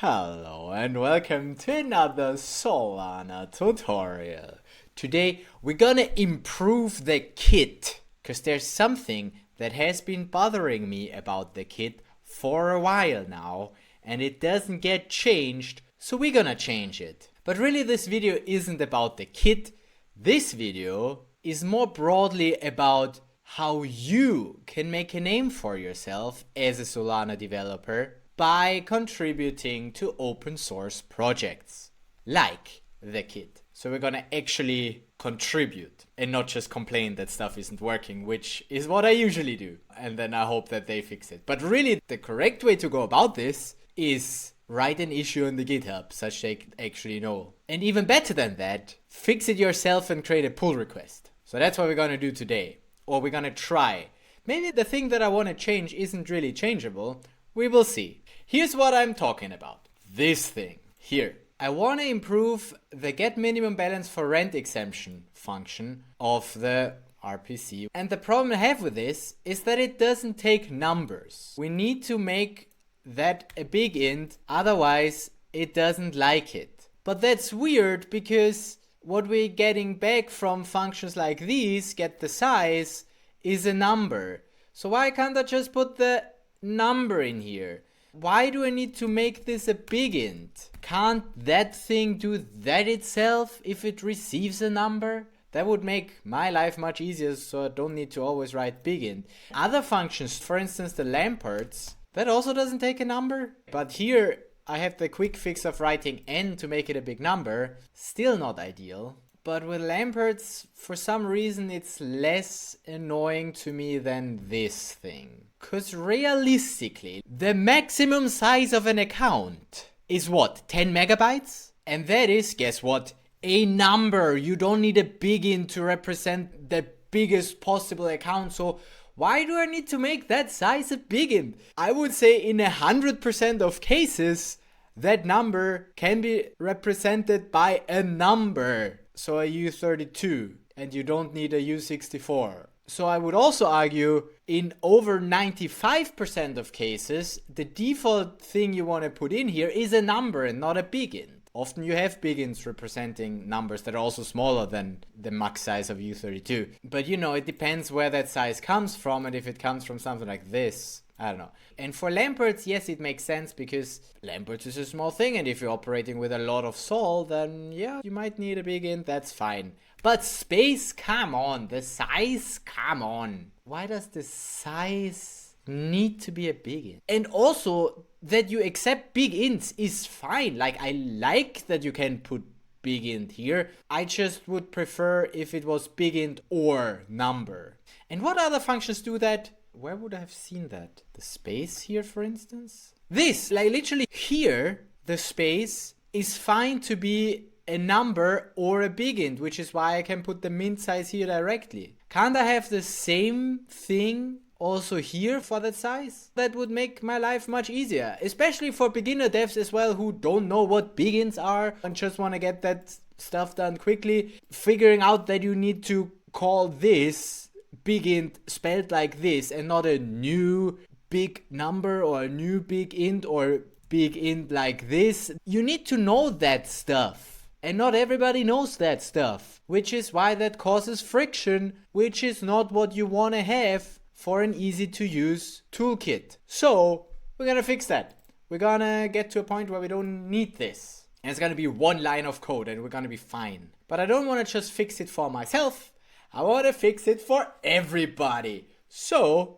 Hello and welcome to another Solana tutorial. Today we're gonna improve the kit, because there's something that has been bothering me about the kit for a while now and it doesn't get changed, so we're gonna change it. But really this video isn't about the kit. This video is more broadly about how you can make a name for yourself as a Solana developer by contributing to open source projects like the kit. So we're gonna actually contribute and not just complain that stuff isn't working, which is what I usually do. And then I hope that they fix it. But really the correct way to go about this is write an issue on the GitHub such they actually know. And even better than that, fix it yourself and create a pull request. So that's what we're gonna do today. Or we're gonna try. Maybe the thing that I wanna change isn't really changeable. We will see. Here's what I'm talking about. This thing here. I want to improve the getMinimumBalanceForRentException function of the RPC. And the problem I have with this is that it doesn't take numbers. We need to make that a big int, otherwise it doesn't like it. But that's weird because what we're getting back from functions like these, get the size, is a number. So why can't I just put the number in here? Why do I need to make this a big int? Can't that thing do that itself if it receives a number? That would make my life much easier, so I don't need to always write big int. Other functions, for instance the lamperts, that also doesn't take a number. But here I have the quick fix of writing n to make it a big number. Still not ideal. But with lamperts, for some reason, it's less annoying to me than this thing. Because realistically, the maximum size of an account is what, 10 megabytes? And that is, guess what, a number. You don't need a big int to represent the biggest possible account. So why do I need to make that size a big int? I would say in 100% of cases, that number can be represented by a number. So a U32, and you don't need a U64. So I would also argue in over 95% of cases, the default thing you want to put in here is a number and not a big int. Often you have big ints representing numbers that are also smaller than the max size of U32. But you know, it depends where that size comes from, and if it comes from something like this, I don't know. And for lamperts, yes, it makes sense because lamperts is a small thing, and if you're operating with a lot of sol, then yeah, you might need a big int, that's fine. But space, come on, the size, come on. Why does the size need to be a big int? And also, that you accept big ints is fine. Like, I like that you can put big int here. I just would prefer if it was big int or number. And what other functions do that? Where would I have seen that? The space here, for instance? This, like literally here, the space is fine to be a number or a big int, which is why I can put the mint size here directly. Can't I have the same thing also here for that size? That would make my life much easier, especially for beginner devs as well who don't know what big ints are and just want to get that stuff done quickly. Figuring out that you need to call this big int spelled like this and not a new big number or a new big int or big int like this. You need to know that stuff. And not everybody knows that stuff, which is why that causes friction, which is not what you want to have for an easy to use toolkit. So we're gonna fix that. We're gonna get to a point where we don't need this. And it's gonna be one line of code and we're gonna be fine. But I don't want to just fix it for myself. I want to fix it for everybody. So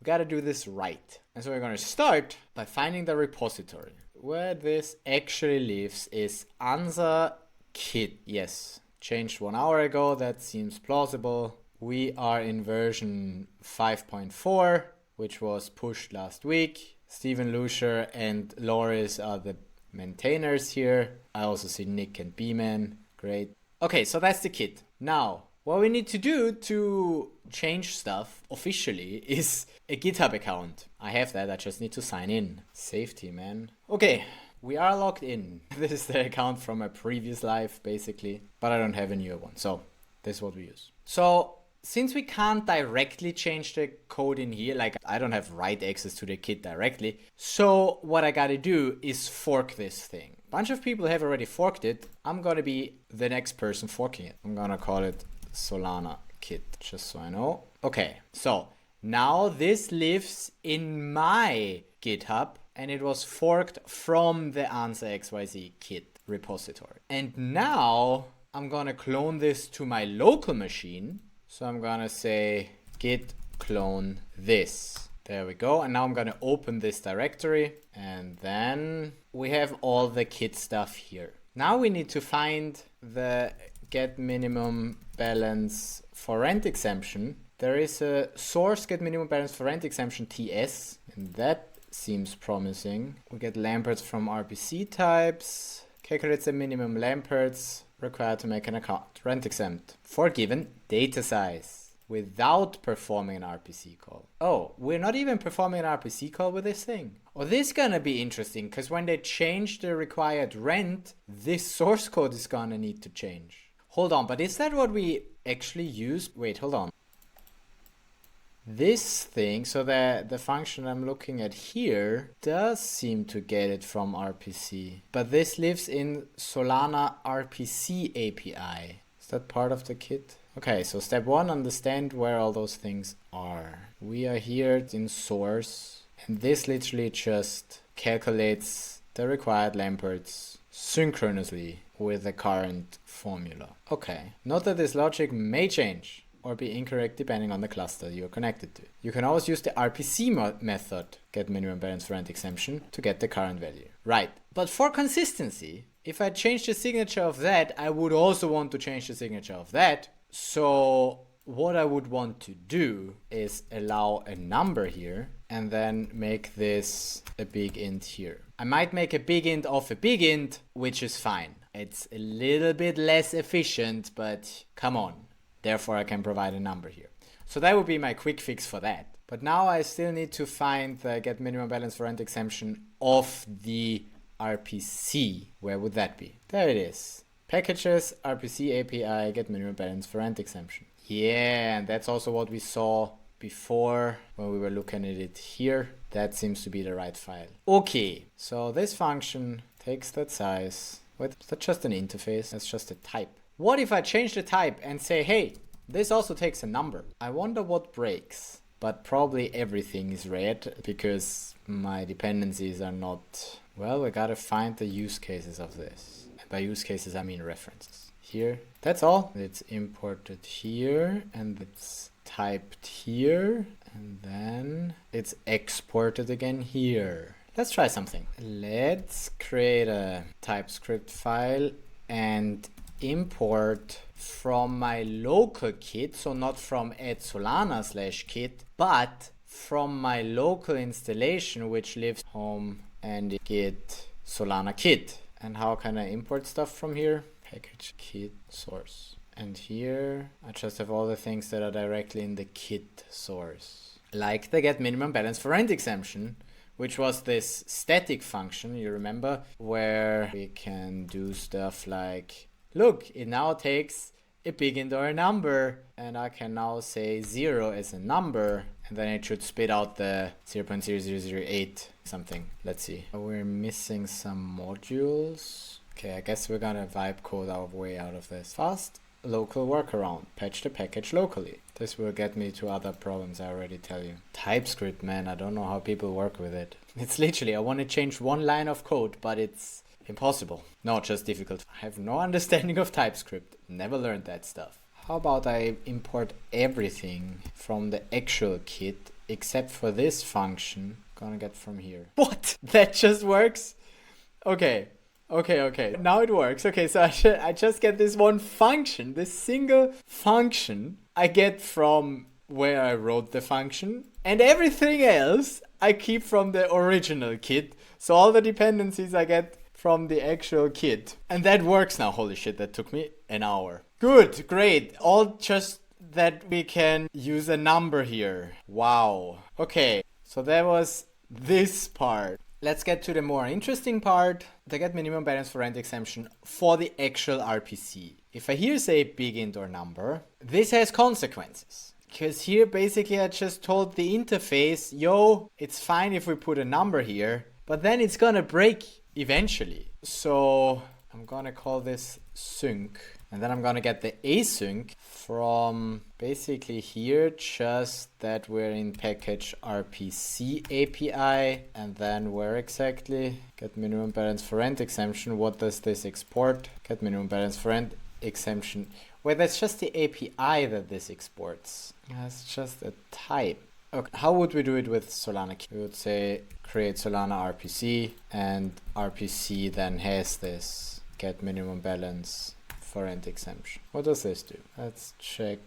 we gotta do this right. And so we're gonna start by finding the repository. Where this actually lives is answer kit. Yes, changed 1 hour ago. That seems plausible. We are in version 5.4, which was pushed last week. Stephen Lucier and Loris are the maintainers here. I also see Nick and B-Man. Great. Okay, so that's the kit. Now, what we need to do to change stuff officially is a GitHub account. I have that, I just need to sign in. Safety, man. Okay, we are logged in. This is the account from a previous life, basically, but I don't have a newer one, so this is what we use. So since we can't directly change the code in here, like I don't have write access to the kit directly, so what I gotta do is fork this thing. A bunch of people have already forked it. I'm gonna be the next person forking it. I'm gonna call it Solana kit, just so I know. Okay, so now this lives in my GitHub and it was forked from the answer XYZ kit repository. And now I'm gonna clone this to my local machine. So I'm gonna say git clone this. There we go. And now I'm gonna open this directory and then we have all the kit stuff here. Now we need to find the getMinimumBalanceForRentException. There is a source getMinimumBalanceForRentException TS, and that seems promising. We get lamperts from RPC types, calculates the minimum lamperts required to make an account, rent exempt, for given data size, without performing an RPC call. Oh, we're not even performing an RPC call with this thing. Oh, this is gonna be interesting, because when they change the required rent, this source code is gonna need to change. Hold on, but is that what we actually use? Wait, hold on. This thing, so the function I'm looking at here does seem to get it from RPC, but this lives in Solana RPC API. Is that part of the kit? Okay, so step one, understand where all those things are. We are here in source, and this literally just calculates the required lamperts synchronously with the current formula. Okay, note that this logic may change or be incorrect depending on the cluster you're connected to. You can always use the RPC method, getMinimumBalanceForRentException, to get the current value. Right, but for consistency, if I change the signature of that, I would also want to change the signature of that. So what I would want to do is allow a number here and then make this a big int here. I might make a big int of a big int, which is fine. It's a little bit less efficient, but come on. Therefore, I can provide a number here. So that would be my quick fix for that. But now I still need to find the getMinimumBalanceForRentException of the RPC. Where would that be? There it is. Packages, RPC API, getMinimumBalanceForRentException. Yeah, and that's also what we saw before when we were looking at it here. That seems to be the right file. Okay, so this function takes that size. Wait, is that just an interface? That's just a type. What if I change the type and say, hey, this also takes a number? I wonder what breaks. But probably everything is red because my dependencies are not... Well, we gotta find the use cases of this. And by use cases, I mean references. Here, that's all. It's imported here and it's typed here and then it's exported again here. Let's try something. Let's create a TypeScript file and import from my local kit, so not from @solana/kit, but from my local installation, which lives home and git Solana kit. And how can I import stuff from here? Package kit source. And here I just have all the things that are directly in the kit source. Like the getMinimumBalanceForRentException, which was this static function, you remember, where we can do stuff like, look, it now takes a big int or a number, and I can now say 0 as a number, and then it should spit out the 0.0008 something. Let's see. We're missing some modules. Okay, I guess we're gonna vibe code our way out of this. Fast local workaround. Patch the package locally. This will get me to other problems, I already tell you. TypeScript, man, I don't know how people work with it. It's literally, I want to change one line of code, but it's impossible. No, just difficult. I have no understanding of TypeScript. Never learned that stuff. How about I import everything from the actual kit except for this function? Gonna get from here. What? That just works? Okay. Now it works. Okay, so I just get this one function, this single function I get from where I wrote the function, and everything else I keep from the original kit. So all the dependencies I get from the actual kit. And that works now. Holy shit, that took me an hour. Good, great. All just that we can use a number here. Wow. Okay, so that was this part. Let's get to the more interesting part, the getMinimumBalanceForRentException for the actual RPC. if I here say big int or number, this has consequences. Because here basically I just told the interface, yo, it's fine if we put a number here, but then it's gonna break eventually. So I'm gonna call this sync, and then I'm gonna get the async from basically here, just that we're in package RPC API, and then where exactly? Get minimum balance for rent exemption. What does this export? Get minimum balance for rent exemption. Well, that's just the API that this exports. That's just a type. Okay, how would we do it with Solana? We would say create Solana RPC, and RPC then has this get minimum balance for rent exemption. What does this do? Let's check.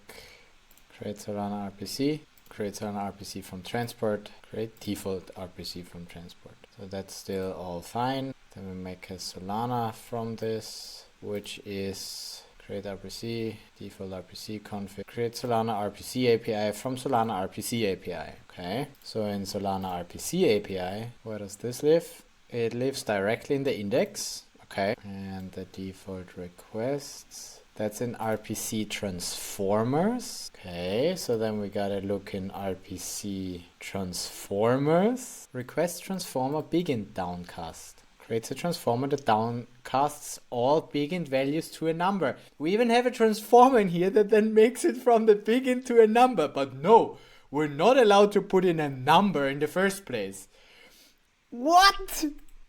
Create Solana RPC, create Solana RPC from transport, create default RPC from transport. So that's still all fine. Then we make a Solana from this, which is create RPC, default RPC config, create Solana RPC API from Solana RPC API. Okay, so in Solana RPC API, where does this live? It lives directly in the index. Okay, and the default requests, that's in RPC transformers. Okay, so then we gotta look in RPC transformers. Request transformer begin downcast. Creates a transformer that downcasts all big int values to a number. We even have a transformer in here that then makes it from the big int to a number. But no, we're not allowed to put in a number in the first place. What?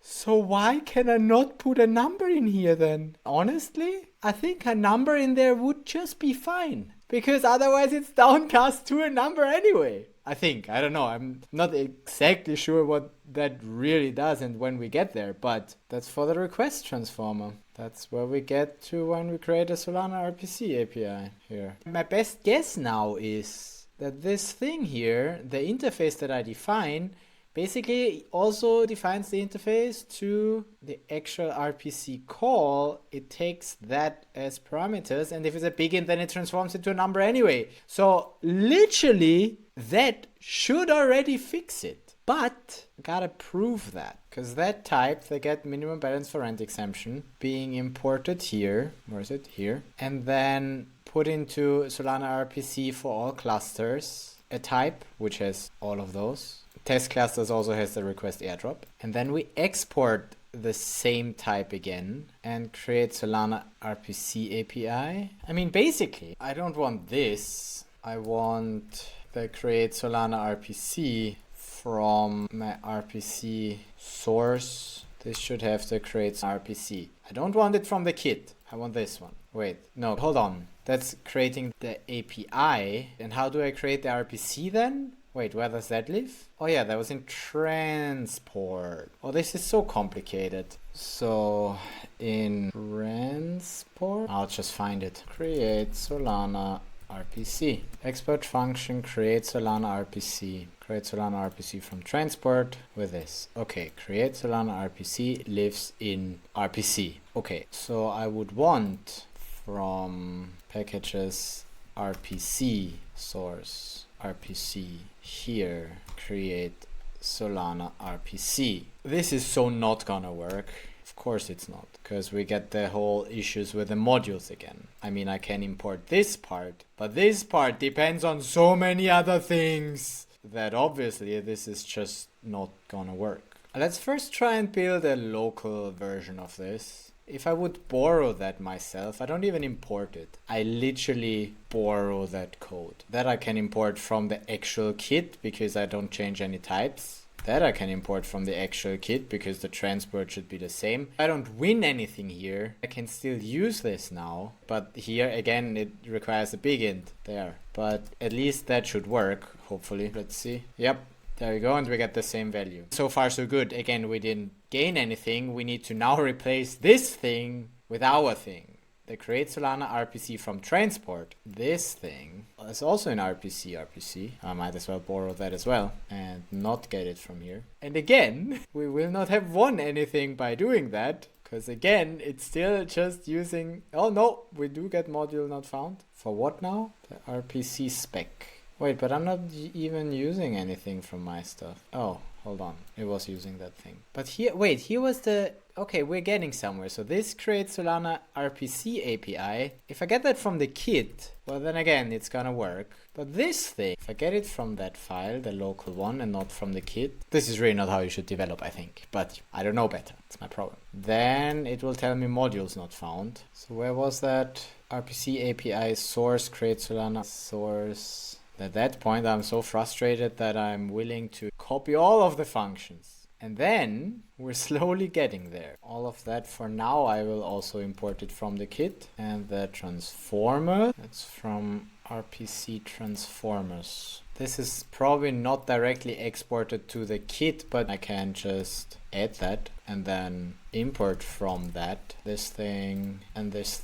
So why can I not put a number in here then? Honestly, I think a number in there would just be fine. Because otherwise it's downcast to a number anyway. I think. I don't know. I'm not exactly sure what that really does and when we get there. But that's for the request transformer. That's where we get to when we create a Solana RPC API here. My best guess now is that this thing here, the interface that I define, basically also defines the interface to the actual RPC call. It takes that as parameters, and if it's a big int, then it transforms it to a number anyway. So literally that should already fix it. But I gotta prove that, because that type, the get minimum balance for rent exemption, being imported here, where is it? Here, and then put into Solana RPC for all clusters, a type which has all of those. Test clusters also has the request airdrop. And then we export the same type again and create Solana RPC API. I mean, basically, I don't want this. I want the create Solana RPC from my RPC source. This should have the create RPC. I don't want it from the kit. I want this one. Wait, no, hold on. That's creating the API. And how do I create the RPC then? Wait, where does that live? Oh yeah, that was in transport. Oh, this is so complicated. So in transport, I'll just find it. Create Solana RPC. Export function create Solana RPC. Create Solana RPC from transport with this. Okay, create Solana RPC lives in RPC. Okay, so I would want from packages RPC source RPC here create Solana RPC. This is so not gonna work. Of course it's not, because we get the whole issues with the modules again. I mean, I can import this part, but this part depends on so many other things that obviously this is just not gonna work. Let's first try and build a local version of this. If I would borrow that myself, I don't even import it. I literally borrow that code. That I can import from the actual kit because I don't change any types. That I can import from the actual kit because the transport should be the same. I don't win anything here. I can still use this now. But here again, it requires a big int there. But at least that should work, hopefully. Let's see. Yep. There we go, and we get the same value. So far so good. Again, we didn't gain anything. We need to now replace this thing with our thing. The create Solana RPC from transport. This thing is also in RPC. I might as well borrow that as well and not get it from here. And again, we will not have won anything by doing that. Because again, it's still just using... Oh no, we do get module not found. For what now? The RPC spec. Wait, but I'm not even using anything from my stuff. Oh, hold on. It was using that thing. But here, wait, here was the, okay, we're getting somewhere. So this creates Solana RPC API. If I get that from the kit, well, then again, it's gonna work. But this thing, if I get it from that file, the local one, and not from the kit, this is really not how you should develop, I think. But I don't know better. It's my problem. Then it will tell me modules not found. So where was that? RPC API source create Solana source. At that point, I'm so frustrated that I'm willing to copy all of the functions. And then we're slowly getting there. All of that for now, I will also import it from the kit. And the transformer, that's from RPC transformers. This is probably not directly exported to the kit, but I can just add that and then import from that this thing, and this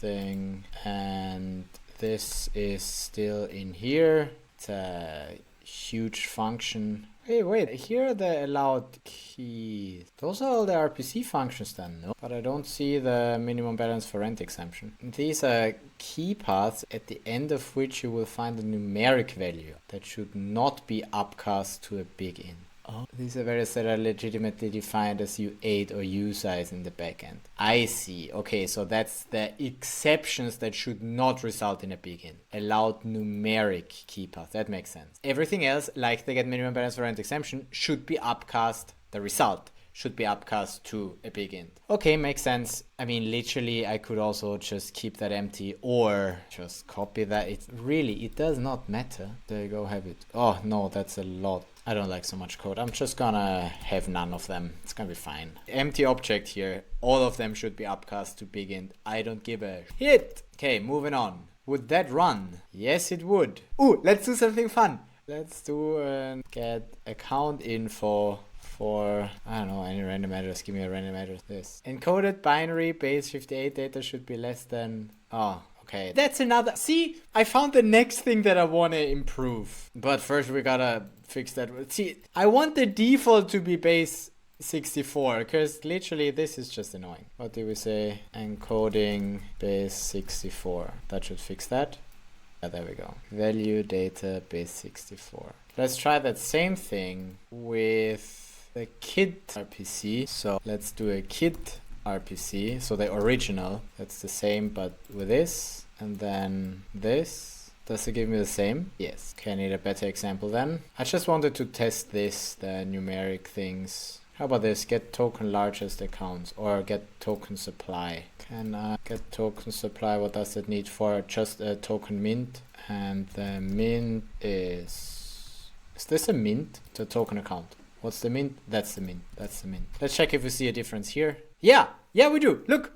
is still in here. It's a huge function. Hey, wait, here are the allowed keys. Those are all the RPC functions then, no? But I don't see the minimum balance for rent exception. These are key paths at the end of which you will find a numeric value that should not be upcast to a big int. Oh, these are values that are legitimately defined as U8 or U size in the backend. I see. Okay, so that's the exceptions that should not result in a big int. Allowed numeric key path. That makes sense. Everything else, like the getMinimumBalanceForRentException, should be upcast. The result should be upcast to a big int. Okay, makes sense. I mean, literally, I could also just keep that empty or just copy that. It does not matter. There you go, have it. Oh, no, that's a lot. I don't like so much code. I'm just gonna have none of them. It's gonna be fine. Empty object here. All of them should be upcast to big int. I don't give a shit. Okay, moving on. Would that run? Yes, it would. Ooh, let's do something fun. Let's do get account info for, I don't know, any random address. Give me a random address. This. Encoded binary base 58 data should be less than, oh, okay. That's another, see, I found the next thing that I want to improve. But first we gotta fix that. See, I want the default to be base 64 because literally this is just annoying. What do we say? Encoding base 64. That should fix that. Yeah, there we go. Value data base 64. Let's try that same thing with the kit RPC. So let's do a kit RPC. So the original, that's the same, but with this and then this. Does it give me the same? Yes. Okay, I need a better example then. I just wanted to test this, the numeric things. How about this? Get token largest accounts or get token supply. Can I get token supply? What does it need for? Just a token mint. And the mint is this a mint? It's a token account. What's the mint? That's the mint. That's the mint. Let's check if we see a difference here. Yeah, we do. Look.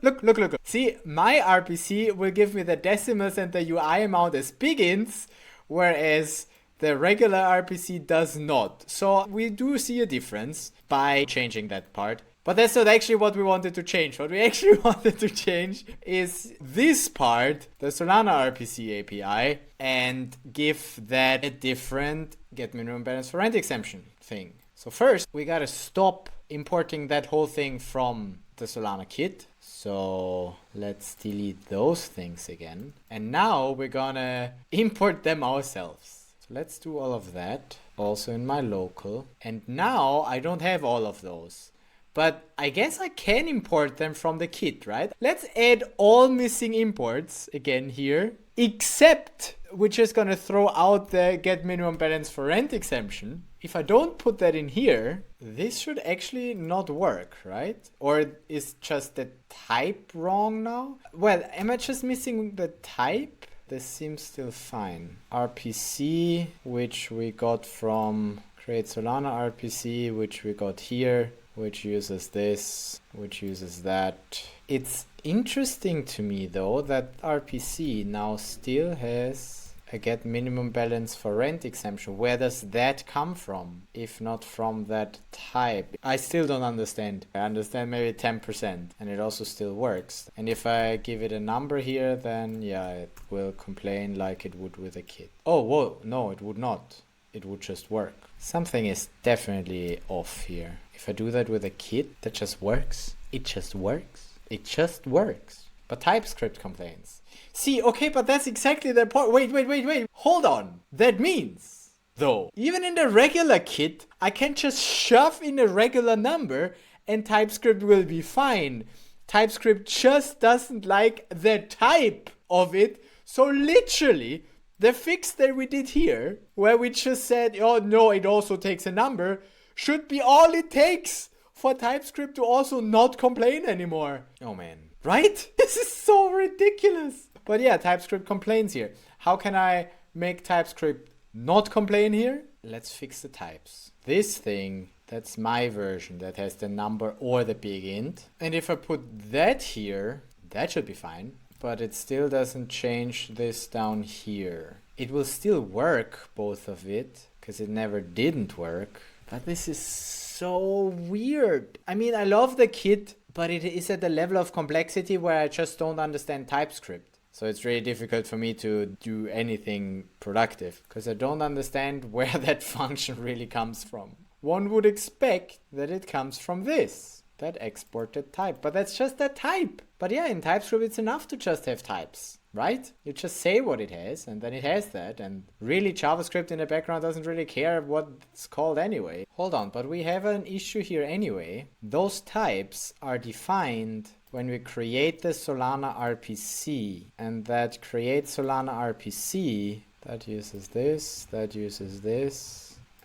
See, my RPC will give me the decimals and the UI amount as big ints, whereas the regular RPC does not. So we do see a difference by changing that part. But that's not actually what we wanted to change. What we actually wanted to change is this part, the Solana RPC API, and give that a different getMinimumBalanceForRentException thing. So first, we gotta stop importing that whole thing from the Solana kit. So let's delete those things again. And now we're gonna import them ourselves. So let's do all of that also in my local. And now I don't have all of those. But I guess I can import them from the kit, right? Let's add all missing imports again here, except we're just gonna throw out the getMinimumBalanceForRentException. If I don't put that in here, this should actually not work, right? Or is just the type wrong now? Well, am I just missing the type? This seems still fine. RPC, which we got from create Solana RPC, which we got here, which uses this, which uses that. It's interesting to me though that RPC now still has a getMinimumBalanceForRentException. Where does that come from? If not from that type. I still don't understand. I understand maybe 10% and it also still works. And if I give it a number here, then yeah, it will complain like it would with a kit. Oh, whoa, no, it would not. It would just work. Something is definitely off here. If I do that with a kit, that just works. It just works. It just works. But TypeScript complains. See, okay, but that's exactly the point. Wait. Hold on. That means, though, even in the regular kit, I can just shove in a regular number and TypeScript will be fine. TypeScript just doesn't like the type of it. So literally, the fix that we did here, where we just said, oh no, it also takes a number, should be all it takes for TypeScript to also not complain anymore. Oh man. Right? This is so ridiculous. But yeah, TypeScript complains here. How can I make TypeScript not complain here? Let's fix the types. This thing, that's my version that has the number or the big int. And if I put that here, that should be fine. But it still doesn't change this down here. It will still work, both of it, because it never didn't work. But this is so weird. I mean, I love the kit, but it is at the level of complexity where I just don't understand TypeScript. So it's really difficult for me to do anything productive because I don't understand where that function really comes from. One would expect that it comes from this, that exported type, but that's just a type. But yeah, in TypeScript it's enough to just have types, right? You just say what it has and then it has that, and really JavaScript in the background doesn't really care what it's called anyway. Hold on, but we have an issue here anyway. Those types are defined when we create the Solana RPC, and that create Solana RPC, that uses this,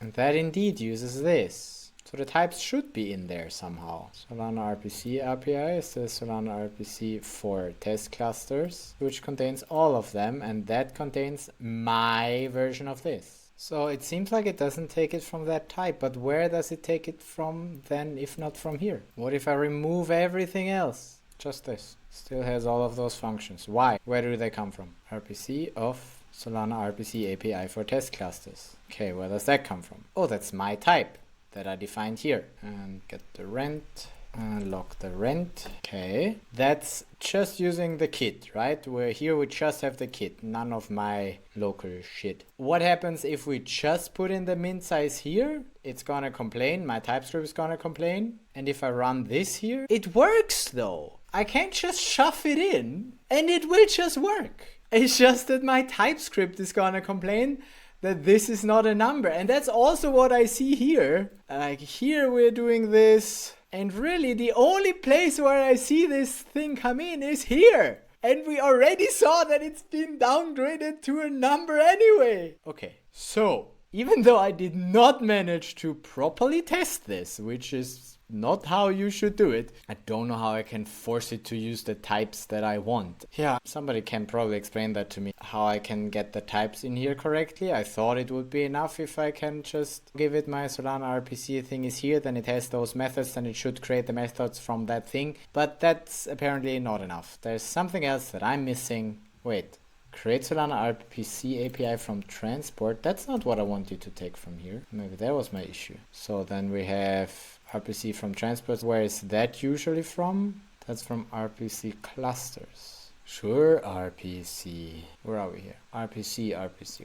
and that indeed uses this. So the types should be in there somehow. Solana RPC API is the Solana RPC for test clusters, which contains all of them, and that contains my version of this. So it seems like it doesn't take it from that type, but where does it take it from then, if not from here? What if I remove everything else? Just this. Still has all of those functions. Why? Where do they come from? RPC of Solana RPC API for test clusters. Okay, where does that come from? Oh, that's my type that I defined here. And get the rent. And lock the rent. Okay. That's just using the kit, right? Where here we just have the kit. None of my local shit. What happens if we just put in the min size here? It's gonna complain. My TypeScript is gonna complain. And if I run this here, it works though. I can't just shove it in and it will just work. It's just that my TypeScript is gonna complain that this is not a number. And that's also what I see here. Like here we're doing this. And really the only place where I see this thing come in is here. And we already saw that it's been downgraded to a number anyway. Okay, so even though I did not manage to properly test this, which is not how you should do it, I don't know how I can force it to use the types that I want. Yeah, somebody can probably explain that to me, how I can get the types in here correctly. I thought it would be enough if I can just give it my Solana RPC thing is here, then it has those methods, and it should create the methods from that thing. But that's apparently not enough. There's something else that I'm missing. Wait. Create Solana RPC API from transport. That's not what I want you to take from here. Maybe that was my issue. So then we have RPC from transport. Where is that usually from? That's from RPC clusters. Sure, RPC. Where are we here? RPC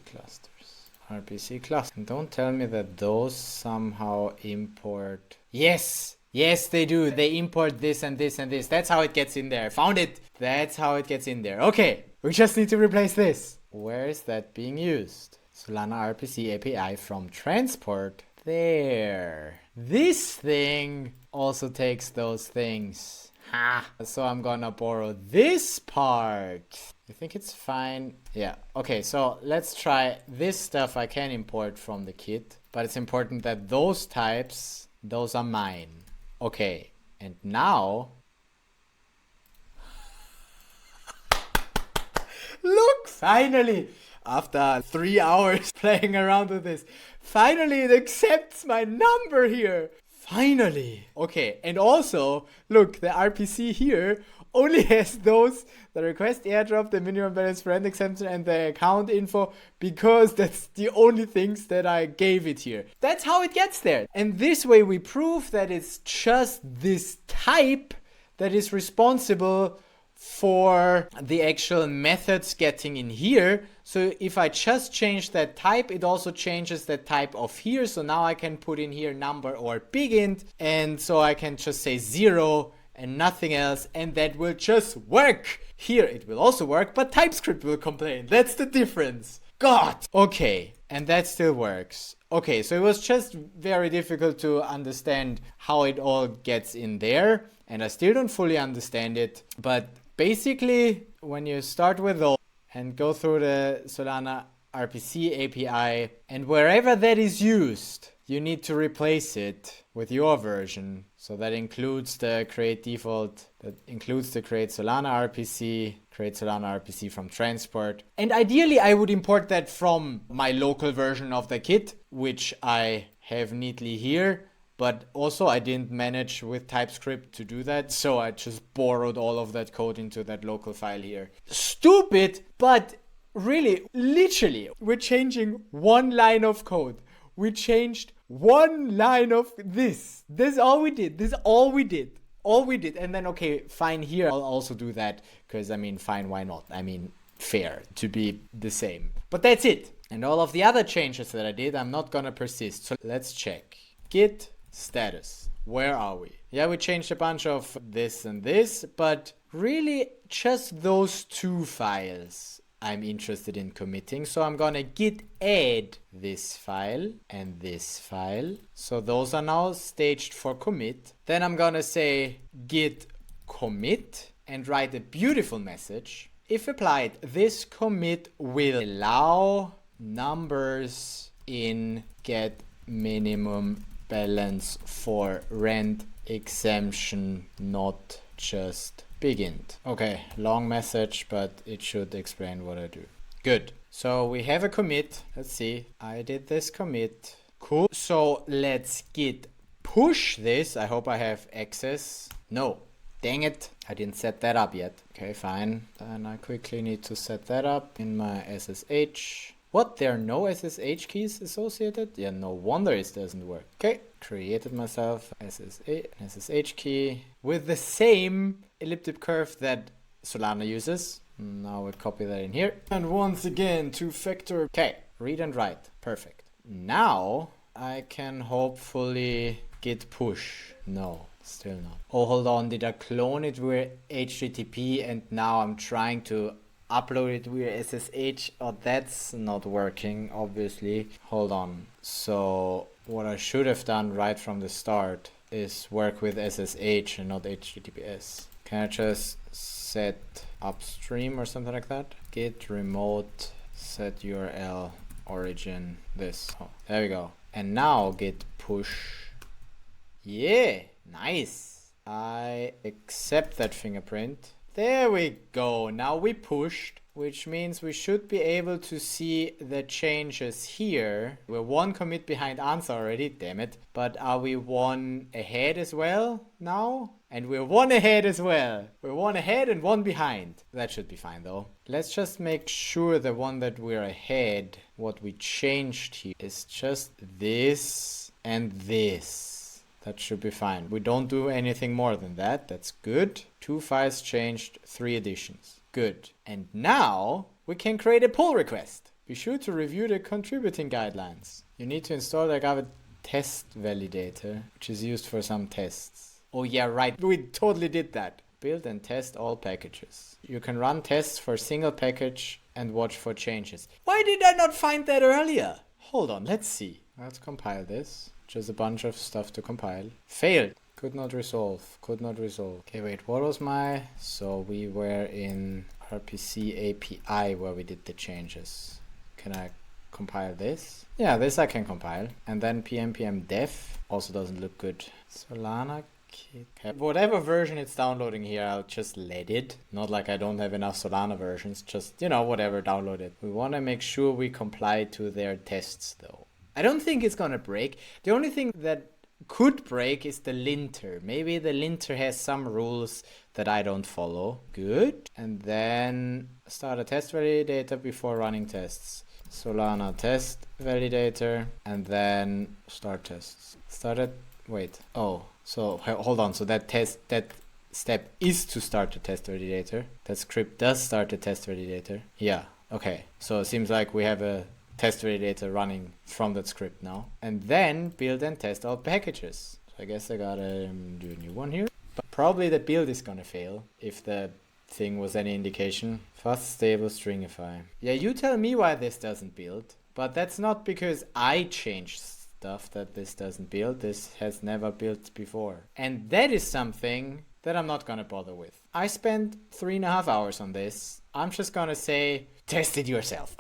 clusters. RPC clusters. And don't tell me that those somehow import. Yes! Yes, they do. They import this and this and this. That's how it gets in there. Found it. That's how it gets in there. Okay. We just need to replace this. Where is that being used? Solana RPC API from transport. There. This thing also takes those things. Ha! So I'm gonna borrow this part. You think it's fine? Yeah. Okay, so let's try this stuff I can import from the kit. But it's important that those types, those are mine. Okay. And now... Look, finally, after 3 hours playing around with this, finally it accepts my number here. Finally. Okay, and also, look, the RPC here only has those, the request airdrop, the minimum balance for rent exception, and the account info, because that's the only things that I gave it here. That's how it gets there. And this way we prove that it's just this type that is responsible for the actual methods getting in here. So if I just change that type, it also changes the type of here. So now I can put in here number or big int, and so I can just say 0 and nothing else, and that will just work. Here it will also work, but TypeScript will complain. That's the difference. God! Okay, and that still works. Okay, so it was just very difficult to understand how it all gets in there, and I still don't fully understand it, but basically when you start with those and go through the Solana RPC API, and wherever that is used, you need to replace it with your version. So that includes the create default, that includes the create Solana RPC, create Solana RPC from transport. And ideally I would import that from my local version of the kit, which I have neatly here. But also I didn't manage with TypeScript to do that, so I just borrowed all of that code into that local file here. Stupid, but really, literally, we're changing one line of code. We changed one line of this. This is all we did. This is all we did. All we did. And then, okay, fine, here I'll also do that, because I mean, fine, why not? I mean, fair to be the same. But that's it. And all of the other changes that I did, I'm not gonna persist. So let's check. Git status. Where are we? Yeah, we changed a bunch of this and this, but really just those two files I'm interested in committing. So I'm gonna git add this file and this file. So those are now staged for commit. Then I'm gonna say git commit and write a beautiful message. If applied, this commit will allow numbers in getMinimumBalanceForRentException, not just big int. Okay, long message, but it should explain what I do. Good. So we have a commit. Let's see. I did this commit. Cool. So let's git push this. I hope I have access. No. Dang it. I didn't set that up yet. Okay, fine. Then I quickly need to set that up in my SSH. What? There are no SSH keys associated? Yeah, no wonder it doesn't work. Okay, created myself SSH key with the same elliptic curve that Solana uses. Now we copy that in here. And once again, two-factor. Okay, read and write. Perfect. Now I can hopefully git push. No, still not. Oh, hold on. Did I clone it with HTTP and now I'm trying to upload it via SSH? Oh, that's not working, obviously. Hold on. So what I should have done right from the start is work with SSH and not HTTPS. Can I just set upstream or something like that? Git remote set URL origin this. Oh, there we go. And now git push. Yeah, nice. I accept that fingerprint. There we go. Now we pushed, which means we should be able to see the changes here. We're one commit behind answer already, damn it. But are we one ahead as well now? And we're one ahead as well. We're one ahead and one behind. That should be fine though. Let's just make sure the one that we're ahead, what we changed here is just this and this. That should be fine. We don't do anything more than that. That's good. 2 files changed, 3 additions. Good. And now we can create a pull request. Be sure to review the contributing guidelines. You need to install the Agave test validator, which is used for some tests. Oh yeah, right. We totally did that. Build and test all packages. You can run tests for a single package and watch for changes. Why did I not find that earlier? Hold on, let's see. Let's compile this. Just a bunch of stuff to compile. Failed. Could not resolve. Could not resolve. Okay, wait, what was my... So we were in RPC API where we did the changes. Can I compile this? Yeah, this I can compile. And then pm def also doesn't look good. Solana kit. Okay. Whatever version it's downloading here, I'll just let it. Not like I don't have enough Solana versions. Just, you know, whatever, download it. We want to make sure we comply to their tests though. I don't think it's gonna break. The only thing that could break is the linter. Maybe the linter has some rules that I don't follow. Good. And then start a test validator before running tests. Solana test validator and then start tests. Started. Wait. Oh, so hold on. So that step is to start the test validator. That script does start the test validator. Yeah. Okay. So it seems like we have a test validator running from that script now. And then build and test all packages. So I guess I gotta do a new one here. But probably the build is gonna fail if the thing was any indication. Fast, stable, stringify. Yeah, you tell me why this doesn't build. But that's not because I changed stuff that this doesn't build. This has never built before. And that is something that I'm not gonna bother with. I spent 3.5 hours on this. I'm just gonna say, test it yourself.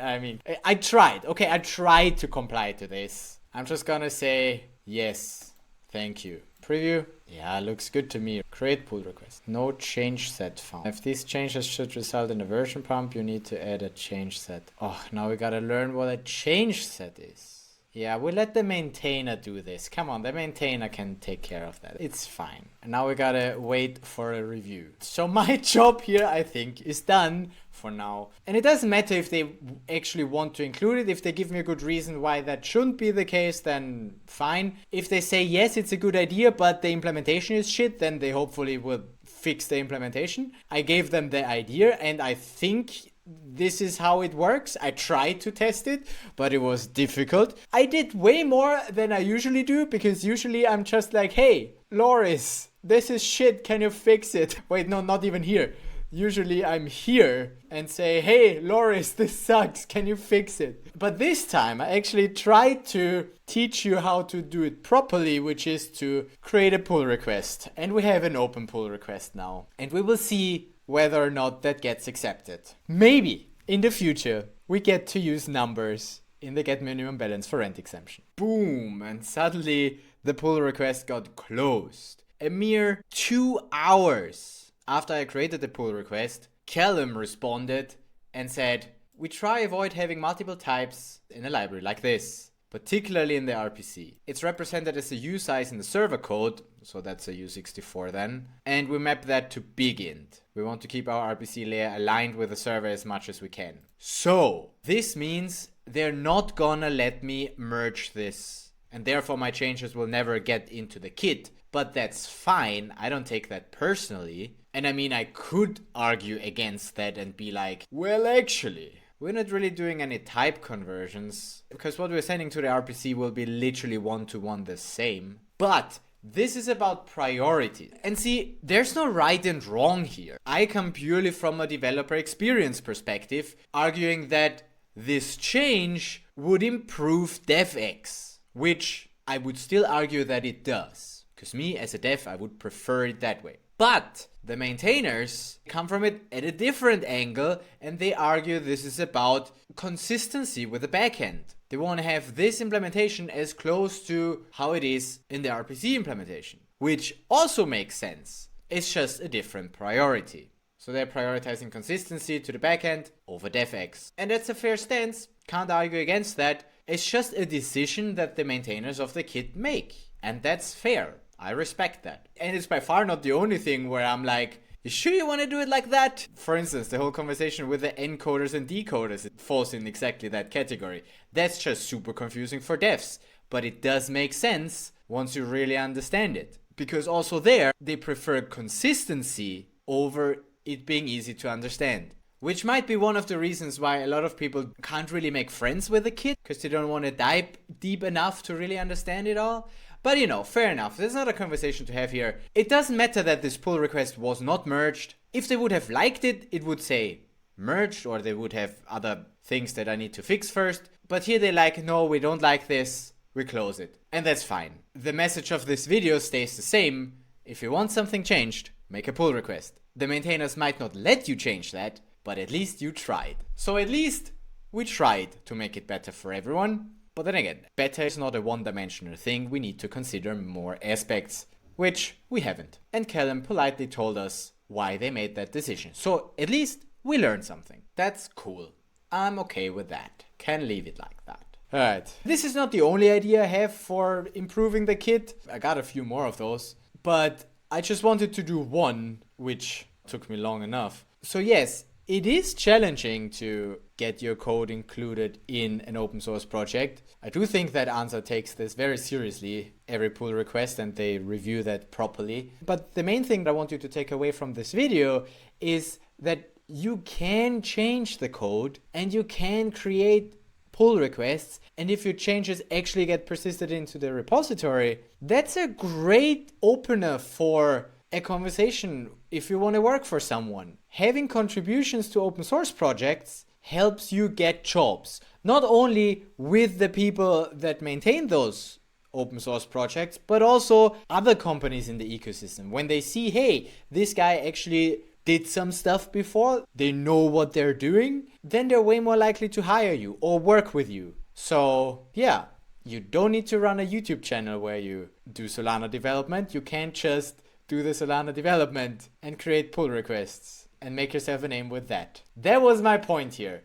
I mean, I tried. Okay, I tried to comply to this. I'm just gonna say, yes, thank you. Preview. Yeah, looks good to me. Create pull request. No change set found. If these changes should result in a version pump, you need to add a change set. Oh, now we gotta learn what a change set is. Yeah, we'll let the maintainer do this. Come on, the maintainer can take care of that. It's fine. And now we gotta wait for a review. So my job here, I think, is done for now. And it doesn't matter if they actually want to include it. If they give me a good reason why that shouldn't be the case, then fine. If they say, yes, it's a good idea, but the implementation is shit, then they hopefully will fix the implementation. I gave them the idea, and I think this is how it works. I tried to test it, but it was difficult. I did way more than I usually do, because usually I'm just like, hey, Loris, this is shit, can you fix it? Wait, no, not even here. Usually I'm here and say, hey, Loris, this sucks, can you fix it? But this time I actually tried to teach you how to do it properly, which is to create a pull request. And we have an open pull request now. And we will see whether or not that gets accepted. Maybe in the future we get to use numbers in the getMinimumBalanceForRent exception. Boom, and suddenly the pull request got closed. A mere 2 hours after I created the pull request, Callum responded and said, we try avoid having multiple types in a library like this, particularly in the RPC. It's represented as a U size in the server code, so that's a U64 then, and we map that to big int. We want to keep our RPC layer aligned with the server as much as we can. So this means they're not gonna let me merge this, and therefore my changes will never get into the kit. But that's fine, I don't take that personally. And I mean, I could argue against that and be like, well, actually, we're not really doing any type conversions, because what we're sending to the RPC will be literally one-to-one the same. But this is about priority. And see, there's no right and wrong here. I come purely from a developer experience perspective, arguing that this change would improve DevX, which I would still argue that it does. Because me, as a dev, I would prefer it that way. But the maintainers come from it at a different angle, and they argue this is about consistency with the backend. They want to have this implementation as close to how it is in the RPC implementation, which also makes sense. It's just a different priority. So they're prioritizing consistency to the backend over DevX. And that's a fair stance, can't argue against that. It's just a decision that the maintainers of the kit make, and that's fair. I respect that. And it's by far not the only thing where I'm like, you sure you want to do it like that? For instance, the whole conversation with the encoders and decoders, it falls in exactly that category. That's just super confusing for devs. But it does make sense once you really understand it. Because also there, they prefer consistency over it being easy to understand. Which might be one of the reasons why a lot of people can't really make friends with the kit, because they don't want to dive deep enough to really understand it all. But you know, fair enough, there's not a conversation to have here. It doesn't matter that this pull request was not merged. If they would have liked it, it would say merged, or they would have other things that I need to fix first. But here they're like, no, we don't like this, we close it. And that's fine. The message of this video stays the same. If you want something changed, make a pull request. The maintainers might not let you change that, but at least you tried. So at least we tried to make it better for everyone. But then again, better is not a one-dimensional thing, we need to consider more aspects, which we haven't. And Callum politely told us why they made that decision. So at least we learned something. That's cool. I'm okay with that. Can leave it like that. Alright, this is not the only idea I have for improving the kit. I got a few more of those, but I just wanted to do one, which took me long enough. So yes, it is challenging to get your code included in an open source project. I do think that Answer takes this very seriously, every pull request, and they review that properly. But the main thing that I want you to take away from this video is that you can change the code and you can create pull requests, and if your changes actually get persisted into the repository, that's a great opener for a conversation if you want to work for someone. Having contributions to open source projects helps you get jobs, not only with the people that maintain those open source projects, but also other companies in the ecosystem. When they see, hey, this guy actually did some stuff before, they know what they're doing, then they're way more likely to hire you or work with you. So yeah, you don't need to run a YouTube channel where you do Solana development. You can't just do the Solana development and create pull requests and make yourself a name with that. That was my point here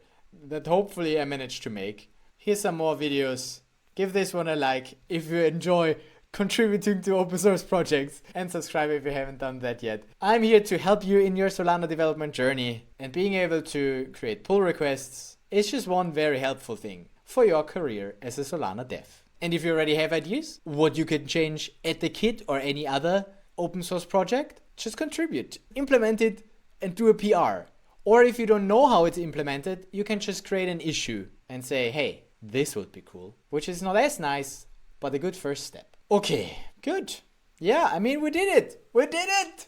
that hopefully I managed to make. Here's some more videos. Give this one a like if you enjoy contributing to open source projects, and subscribe if you haven't done that yet. I'm here to help you in your Solana development journey, and being able to create pull requests is just one very helpful thing for your career as a Solana dev. And if you already have ideas what you can change at the kit or any other open source project, just contribute, implement it, and do a PR. Or if you don't know how it's implemented, you can just create an issue and say, hey, this would be cool, which is not as nice, but a good first step. Okay, good. Yeah, I mean, we did it. We did it.